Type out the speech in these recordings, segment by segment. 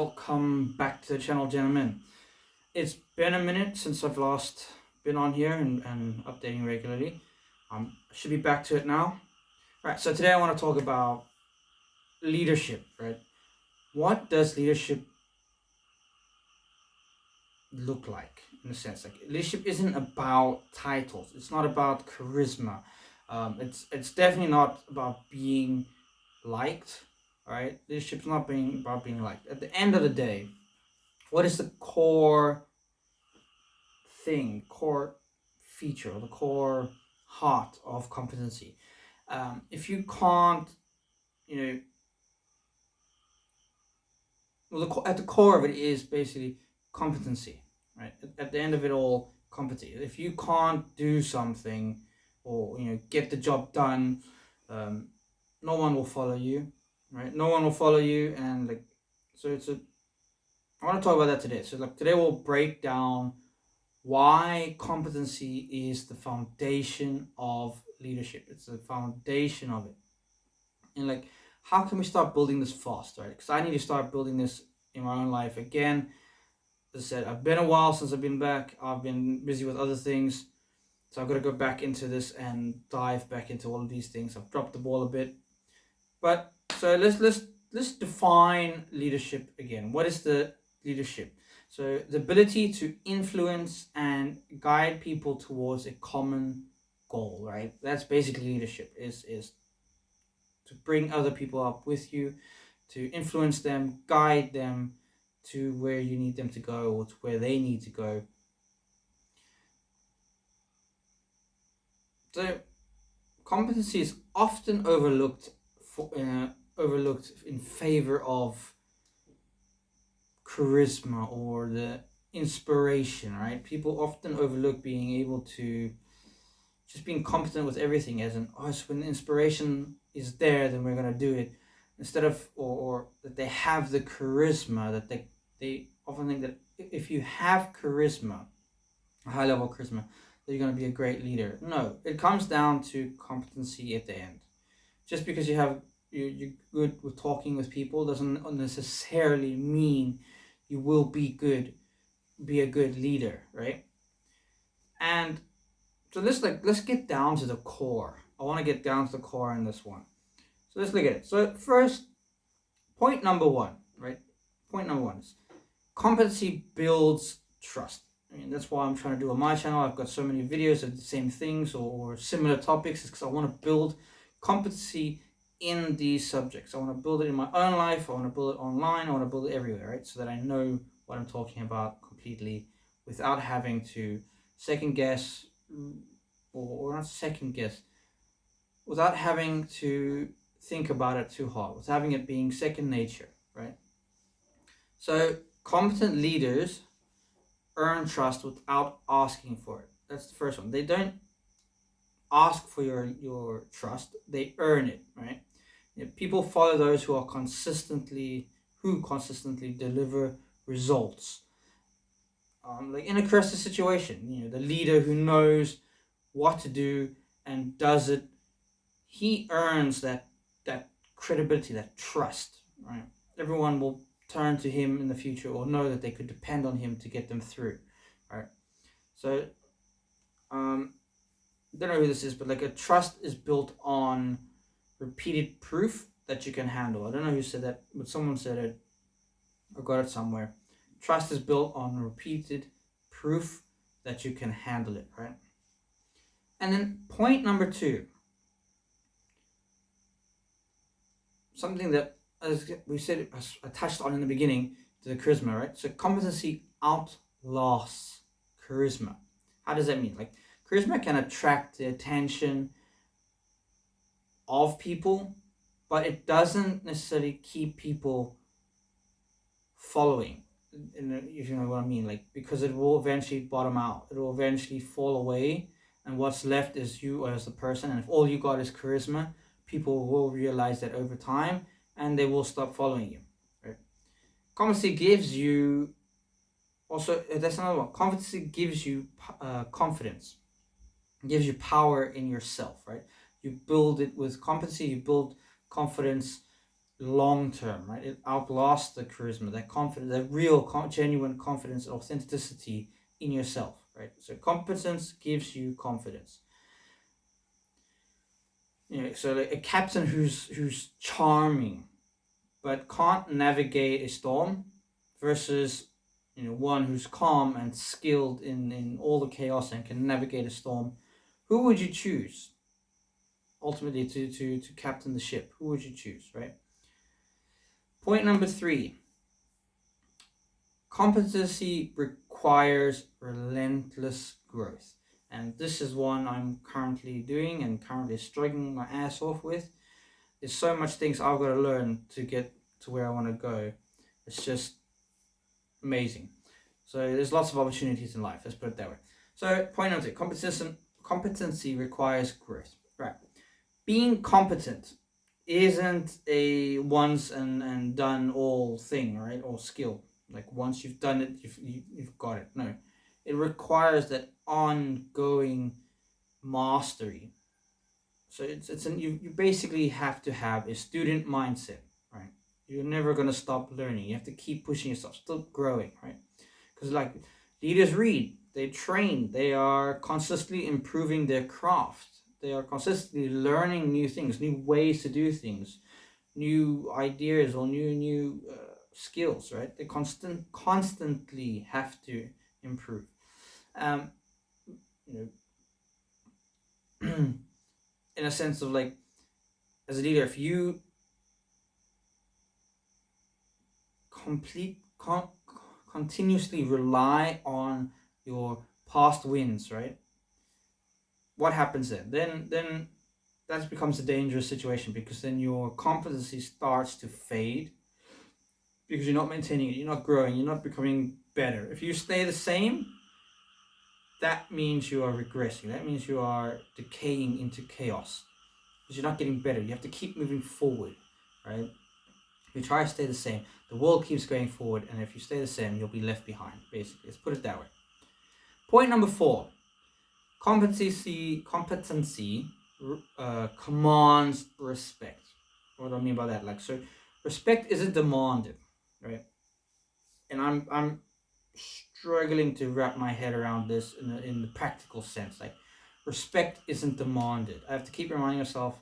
welcome back to the channel, gentlemen. It's been a minute since I've last been on here and updating regularly. I should be back to it now. Right, so today I want to talk about leadership, right? What does leadership look like, in a sense? Like, leadership isn't about titles. It's not about charisma. It's definitely not about being liked, right? Leadership's not about being liked. At the end of the day, what is the core feature, or the core heart of competency? If you can't, at the core of it is basically competency, right? At the end of it all, competency. If you can't do something or get the job done, no one will follow you, right? No one will follow you, and I want to talk about that today. So today we'll break down why competency is the foundation of leadership. It's the foundation of it. And how can we start building this fast, right? Because I need to start building this in my own life again. As I said, I've been a while since I've been back. I've been busy with other things. So I've got to go back into this and dive back into all of these things. I've dropped the ball a bit. But so let's define leadership again. What is the leadership? So the ability to influence and guide people towards a common goal, right? That's basically leadership, is to bring other people up with you, to influence them, guide them to where you need them to go or to where they need to go. So competency is often overlooked in favor of charisma or the inspiration, right? People often overlook being able to just being competent with everything, as in, so when the inspiration is there, then we're going to do it, instead of, or that they have the charisma, that they often think that if you have charisma, a high level charisma, that you're going to be a great leader. No, it comes down to competency at the end. Just because you're good with talking with people doesn't necessarily mean you will be a good leader, right? And so let's get down to the core. I want to get down to the core in this one. So let's look at it. So first, point number one, right? Point number one is competency builds trust. I mean, that's why I'm trying to do on my channel. I've got so many videos of the same things or similar topics, because I want to build competency in these subjects. I want to build it in my own life. I want to build it online. I want to build it everywhere, right? So that I know what I'm talking about completely without having to second guess, or not second guess, without having to think about it too hard, without having it being second nature, right? So competent leaders earn trust without asking for it. That's the first one. They don't ask for your trust, they earn it, right? People follow those who consistently deliver results. Like in a crisis situation, the leader who knows what to do and does it, he earns that credibility, that trust, right? Everyone will turn to him in the future, or know that they could depend on him to get them through, right? So don't know who this is, but a trust is built on repeated proof that you can handle. I don't know who said that, but someone said it. I got it somewhere. Trust is built on repeated proof that you can handle it, right? And then point number two, something that, as we said, I touched on in the beginning, the charisma, right? So competency outlasts charisma. How does that mean? Charisma can attract the attention of people, but it doesn't necessarily keep people following, if you know what I mean. Because it will eventually bottom out. It will eventually fall away, and what's left is you as the person. And if all you got is charisma, people will realize that over time, and they will stop following you, right? Competency gives you also, that's another one. Competency gives you confidence. It gives you power in yourself, right? You build it with competency. You build confidence long term, right? It outlasts the charisma, that confidence, that real, genuine confidence, authenticity in yourself, right? So competence gives you confidence. So like a captain who's charming but can't navigate a storm versus one who's calm and skilled in all the chaos and can navigate a storm. Who would you choose ultimately to captain the ship? Who would you choose, right? Point number 3. Competency requires relentless growth. And this is one I'm currently doing and currently struggling my ass off with. There's so much things I've got to learn to get to where I want to go. It's just amazing. So there's lots of opportunities in life. Let's put it that way. So point number 2, competency requires growth. Right. Being competent isn't a once and done all thing, right? Or skill. Like once you've done it, you've got it. No, it requires that ongoing mastery. So you basically have to have a student mindset, right? You're never gonna stop learning. You have to keep pushing yourself, still growing, right? Because like leaders read, they train, they are constantly improving their craft. They are consistently learning new things, new ways to do things, new ideas or new skills, right? They constantly have to improve. You know, in a sense of like, as a leader, if you continuously rely on your past wins, right? What happens then? Then that becomes a dangerous situation, because then your competency starts to fade because you're not maintaining it, you're not growing, you're not becoming better. If you stay the same, that means you are regressing. That means you are decaying into chaos because you're not getting better. You have to keep moving forward, right? If you try to stay the same, the world keeps going forward, and if you stay the same, you'll be left behind, basically. Let's put it that way. Point number 4. Competency commands respect. What do I mean by that? Like, so respect isn't demanded, right? And I'm struggling to wrap my head around this in the practical sense. Like, respect isn't demanded. I have to keep reminding myself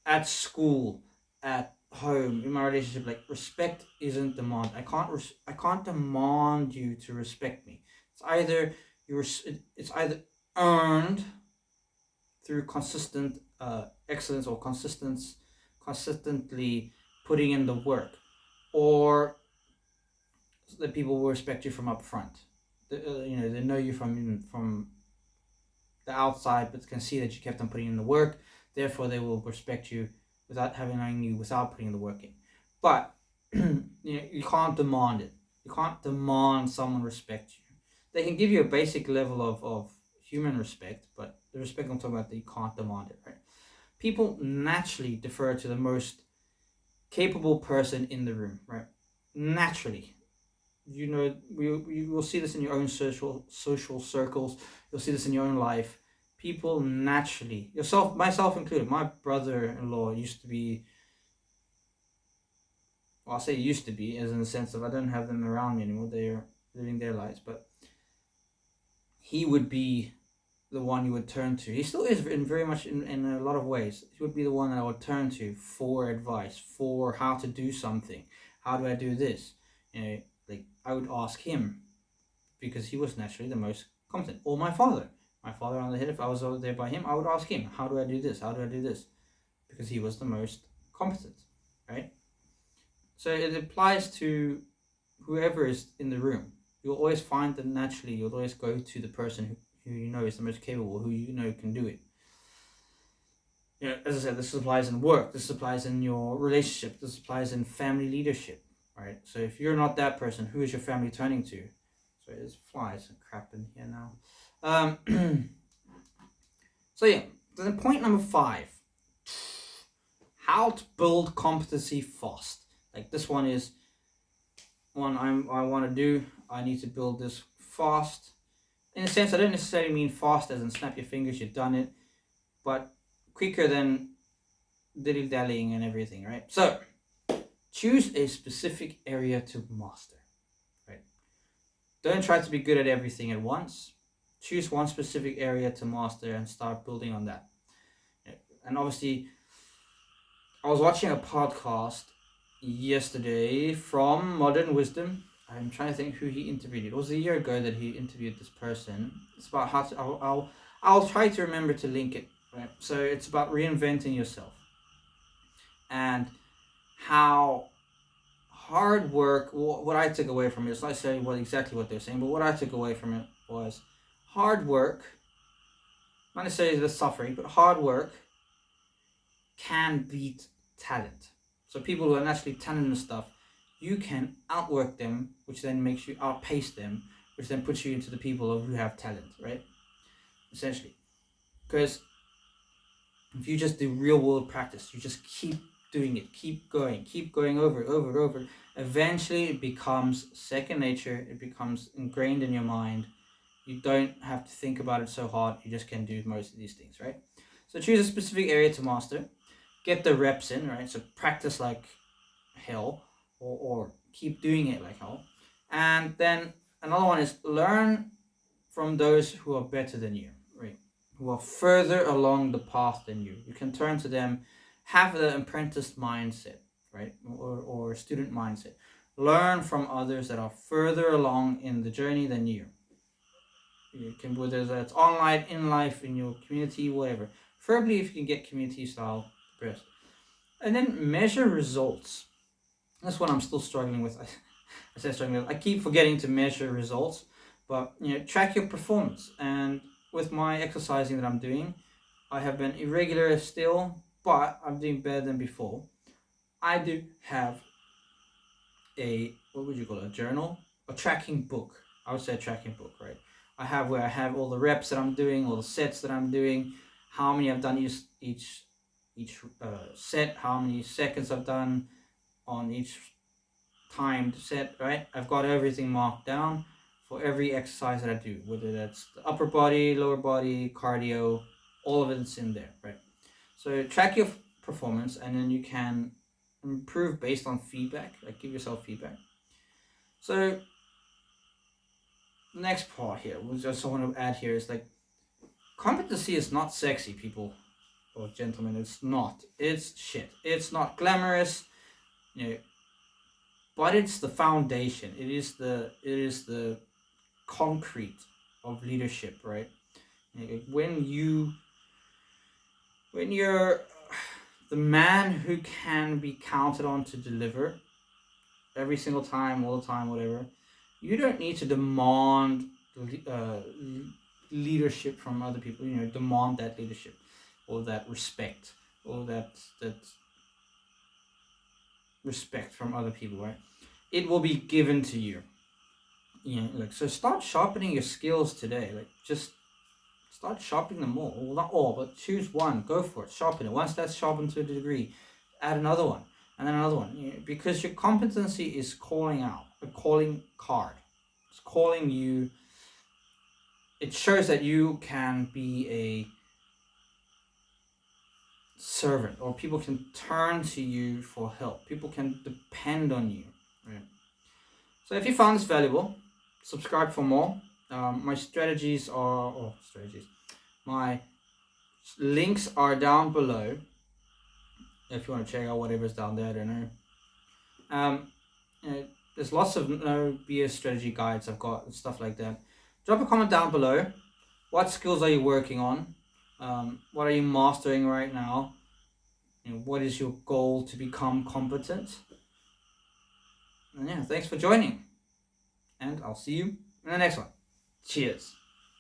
at school, at home, in my relationship, like respect isn't demanded. I can't demand you to respect me. It's either earned through consistent excellence or consistently putting in the work, or that people will respect you from up front. They know you from the outside, but can see that you kept on putting in the work. Therefore, they will respect you without having known you without putting the work in. But you can't demand it. You can't demand someone respect you. They can give you a basic level of human respect, but the respect I'm talking about, that you can't demand it, right? People naturally defer to the most capable person in the room, right? Naturally. You will see this in your own social circles. You'll see this in your own life. People naturally, myself included, my brother-in-law used to be, well, I'll say used to be, as in the sense of I don't have them around me anymore. They are living their lives, but he would be the one you would turn to. He still is very much in a lot of ways. He would be the one that I would turn to for advice, for how to do something. How do I do this? Like I would ask him, because he was naturally the most competent. Or my father on the head. If I was over there by him, I would ask him, how do I do this? How do I do this? Because he was the most competent, right? So it applies to whoever is in the room. You'll always find that naturally you'll always go to the person who you know is the most capable, who you know can do it. As I said, this applies in work, this applies in your relationship, this applies in family leadership, right? So if you're not that person, who is your family turning to? So there's flies and crap in here now. So yeah, then point number 5. How to build competency fast. Like this one is one I want to do. I need to build this fast. In a sense, I don't necessarily mean fast as in snap your fingers, you've done it, but quicker than dilly-dallying and everything, right? So, choose a specific area to master, right? Don't try to be good at everything at once. Choose one specific area to master and start building on that. And obviously, I was watching a podcast yesterday from Modern Wisdom. I'm trying to think who he interviewed. It was a year ago that he interviewed this person. It's about how to. I'll try to remember to link it. Right. So it's about reinventing yourself and how hard work. What I took away from it. It's not necessarily exactly what they're saying, but what I took away from it was hard work. Not necessarily the suffering, but hard work can beat talent. So people who are naturally talented and stuff, you can outwork them, which then makes you outpace them, which then puts you into the people who have talent, right? Essentially. Because if you just do real world practice, you just keep doing it, keep going over and over. Eventually it becomes second nature, it becomes ingrained in your mind. You don't have to think about it so hard, you just can do most of these things, right? So choose a specific area to master. Get the reps in, right? So practice like hell, or keep doing it like hell. And then another one is learn from those who are better than you, right? Who are further along the path than you. You can turn to them, have the apprentice mindset, right? Or student mindset. Learn from others that are further along in the journey than you. You can, whether that's online, in life, in your community, whatever. Preferably if you can get community style, best. And then measure results. That's what I'm still struggling with. I say struggling with. I keep forgetting to measure results, but track your performance. And with my exercising that I'm doing, I have been irregular still, but I'm doing better than before. I do have a, what would you call it, a journal, a tracking book. I would say a tracking book, right? I have where I have all the reps that I'm doing, all the sets that I'm doing, how many I've done each set, how many seconds I've done on each timed set, right? I've got everything marked down for every exercise that I do, whether that's the upper body, lower body, cardio, all of it's in there, right? So track your performance, and then you can improve based on feedback, like give yourself feedback. So the next part here, which I just want to add here, is like, competency is not sexy, people or gentlemen. It's not. It's shit. It's not glamorous, but it's the foundation. It is the concrete of leadership, right? When you're the man who can be counted on to deliver every single time, all the time, whatever, you don't need to demand leadership from other people. Demand that leadership or that respect or that respect from other people, right? It will be given to you. So start sharpening your skills today. Like, just start sharpening them all. Well, not all, but choose one. Go for it. Sharpen it. Once that's sharpened to a degree, add another one, and then another one. Because your competency is calling out, a calling card. It's calling you. It shows that you can be a servant, or people can turn to you for help. People can depend on you, right? So if you found this valuable, subscribe for more. My my links are down below. If you want to check out whatever's down there, I don't know. There's lots of no BS strategy guides I've got and stuff like that. Drop a comment down below. What skills are you working on? What are you mastering right now? What is your goal to become competent? And thanks for joining. And I'll see you in the next one. Cheers.